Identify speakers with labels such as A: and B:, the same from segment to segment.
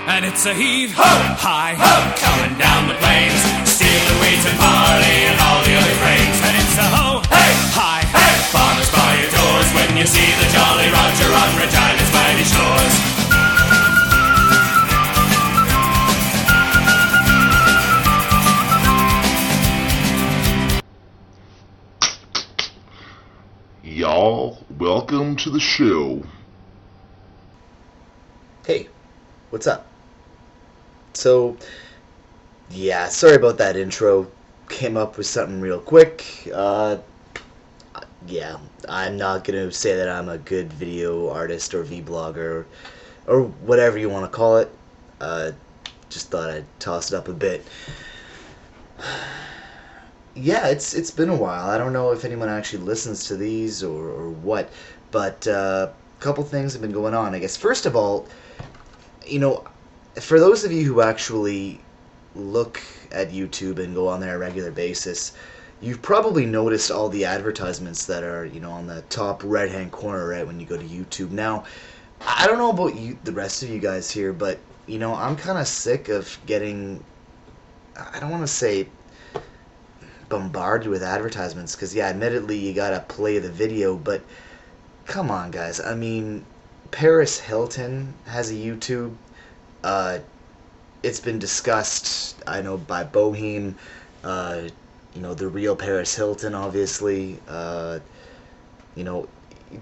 A: And it's a heave-ho, high-ho, coming down the plains, stealing wheat and barley and all the other grains. And it's a ho, hey, hi, hey, farmers by your doors when you see the Jolly Roger on Regina's mighty shores.
B: Y'all, welcome to the show.
C: Hey, what's up? So, yeah, sorry about that intro. Came up with something real quick. Yeah, I'm not gonna say that I'm a good video artist or vlogger or whatever you want to call it. Just thought I'd toss it up a bit. Yeah, it's been a while. I don't know if anyone actually listens to these or what, but a couple things have been going on. I guess first of all, you know, for those of you who actually look at YouTube and go on there on a regular basis, you've probably noticed all the advertisements that are, you know, on the top right-hand corner, right, when you go to YouTube. Now, I don't know about you, the rest of you guys here, but, you know, I'm kind of sick of getting, I don't want to say bombarded with advertisements, because, yeah, admittedly, you gotta play the video, but come on, guys. I mean, Paris Hilton has a YouTube. It's been discussed, I know, by Bohem, you know, the real Paris Hilton, obviously. You know,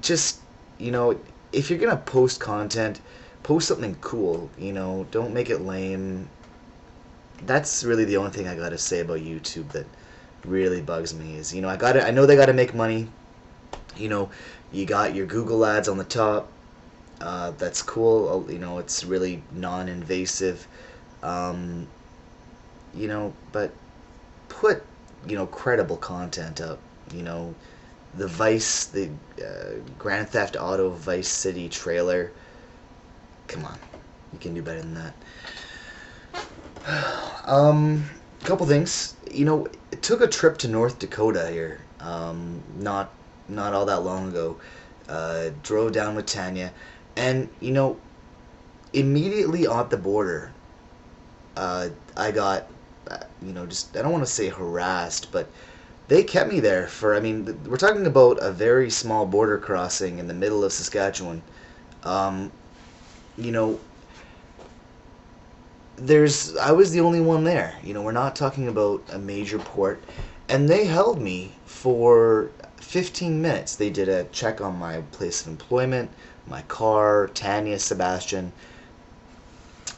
C: just, you know, if you're gonna post content, post something cool, you know, don't make it lame. That's really the only thing I gotta say about YouTube that really bugs me is, you know, I know they gotta make money. You know, you got your Google ads on the top. That's cool. You know, it's really non-invasive. You know, but put, you know, credible content up. You know, the Grand Theft Auto Vice City trailer. Come on, you can do better than that. Couple things. You know, it took a trip to North Dakota here. Not all that long ago. Drove down with Tanya, and you know, immediately at the border, I got, you know, just, I don't want to say harassed, but they kept me there for, I mean, we're talking about a very small border crossing in the middle of Saskatchewan. You know, I was the only one there. You know, we're not talking about a major port, and they held me for 15 minutes. They did a check on my place of employment, my car, Tanya, Sebastian.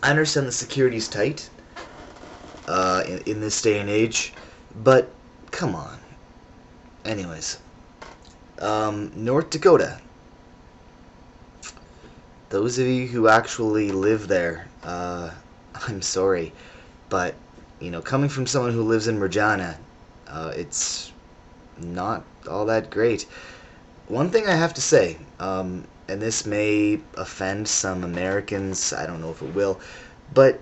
C: I understand the security's tight in this day and age, but come on. Anyways, North Dakota. Those of you who actually live there, I'm sorry, but, you know, coming from someone who lives in Regina, it's not all that great. One thing I have to say, and this may offend some Americans, I don't know if it will, but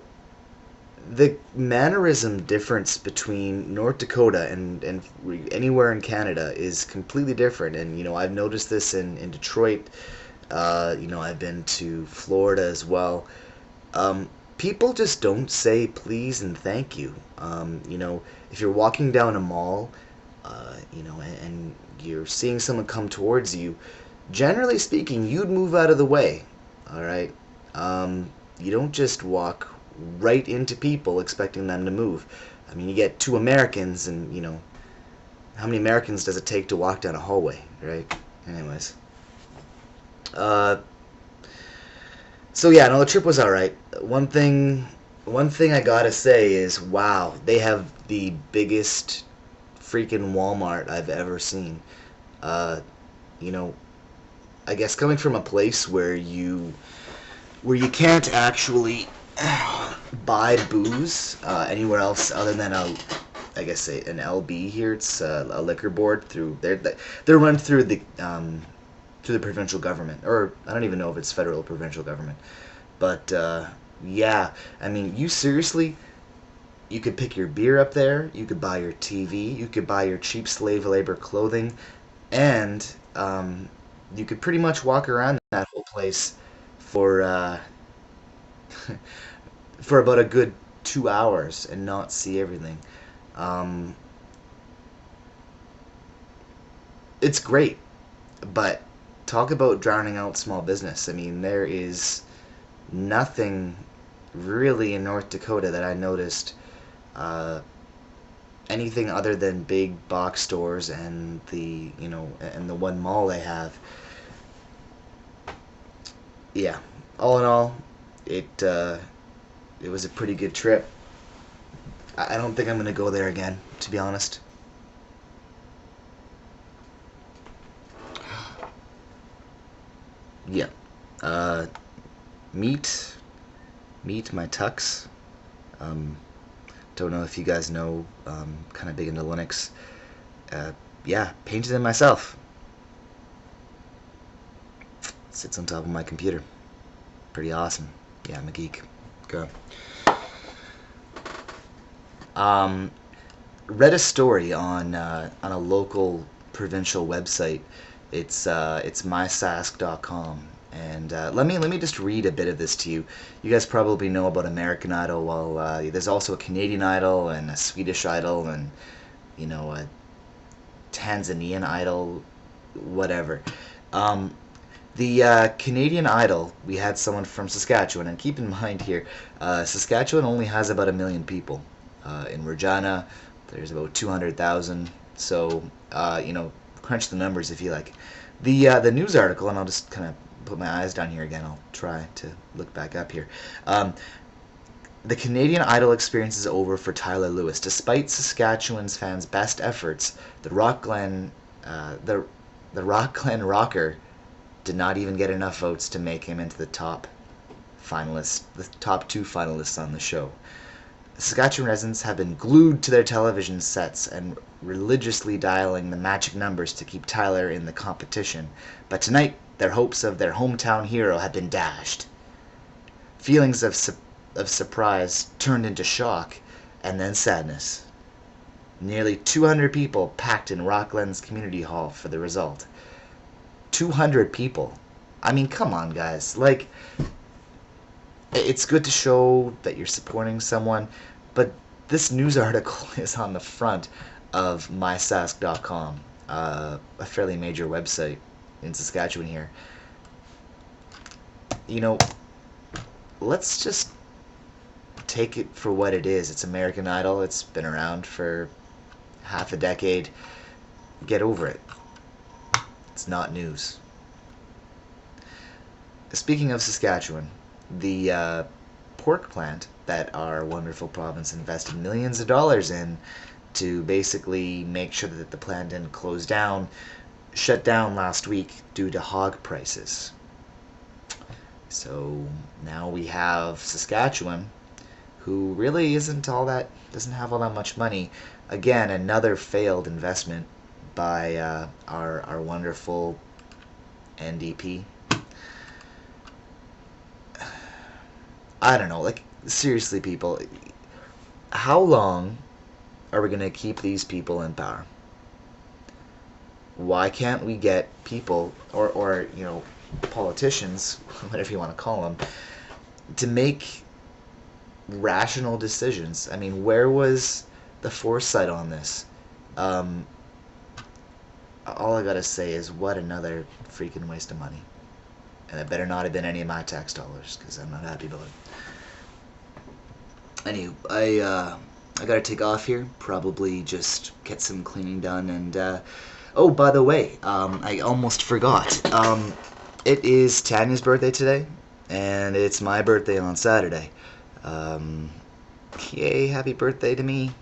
C: the mannerism difference between North Dakota and anywhere in Canada is completely different. And, you know, I've noticed this in Detroit. You know, I've been to Florida as well. People just don't say please and thank you. You know, if you're walking down a mall, you know, and you're seeing someone come towards you, generally speaking, you'd move out of the way. All right. You don't just walk right into people expecting them to move. I mean, you get two Americans, and, you know, how many Americans does it take to walk down a hallway, right? Anyways. So yeah, no, the trip was alright. One thing I gotta say is, wow, they have the biggest freaking Walmart I've ever seen. You know, I guess coming from a place where you can't actually buy booze anywhere else other than I guess an LB here. It's a liquor board they're run through the provincial government, or I don't even know if it's federal or provincial government. But yeah, I mean, you could pick your beer up there, you could buy your TV, you could buy your cheap slave labor clothing, and you could pretty much walk around that whole place for for about a good 2 hours and not see everything. Um, it's great, but talk about drowning out small business. I mean, there is nothing really in North Dakota that I noticed uh, anything other than big box stores and the one mall they have. Yeah, all in all, it was a pretty good trip. I don't think I'm gonna go there again, to be honest. Yeah. Uh, meet my tux. Um, don't know if you guys know. Kind of big into Linux. Yeah, painted it myself. Sits on top of my computer. Pretty awesome. Yeah, I'm a geek. Go. Um, read a story on a local provincial website. It's mysask.com, and let me just read a bit of this to you. You guys probably know about American Idol. Well, there's also a Canadian Idol and a Swedish Idol, and a Tanzanian Idol, whatever. The Canadian Idol, we had someone from Saskatchewan, and keep in mind here, Saskatchewan only has about 1 million people. In Regina, there's about 200,000. So, crunch the numbers if you like. The news article, and I'll just kind of put my eyes down here again. I'll try to look back up here. The Canadian Idol experience is over for Tyler Lewis. Despite Saskatchewan's fans' best efforts, the Rockglen rocker did not even get enough votes to make him into the top two finalists on the show. Saskatchewan residents have been glued to their television sets and religiously dialing the magic numbers to keep Tyler in the competition. But tonight, their hopes of their hometown hero have been dashed. Feelings of surprise turned into shock, and then sadness. Nearly 200 people packed in Rocklands Community Hall for the result. 200 people. I mean, come on, guys. Like, it's good to show that you're supporting someone, but this news article is on the front of mysask.com, a fairly major website in Saskatchewan here. Let's just take it for what it is. It's American Idol. It's been around for half a decade. Get over it. It's not news. Speaking of Saskatchewan, the pork plant that our wonderful province invested millions of dollars in to basically make sure that the plant didn't close down, shut down last week due to hog prices. So now we have Saskatchewan, who really doesn't have all that much money. Again, another failed investment by our wonderful NDP. I don't know, like, seriously, people, how long are we going to keep these people in power? Why can't we get people, or politicians, whatever you want to call them, to make rational decisions? I mean, where was the foresight on this? All I gotta say is, what another freaking waste of money. And it better not have been any of my tax dollars, because I'm not happy about it. Anyway, I gotta take off here. Probably just get some cleaning done. And oh, by the way, I almost forgot. It is Tanya's birthday today, and it's my birthday on Saturday. Yay! Happy birthday to me.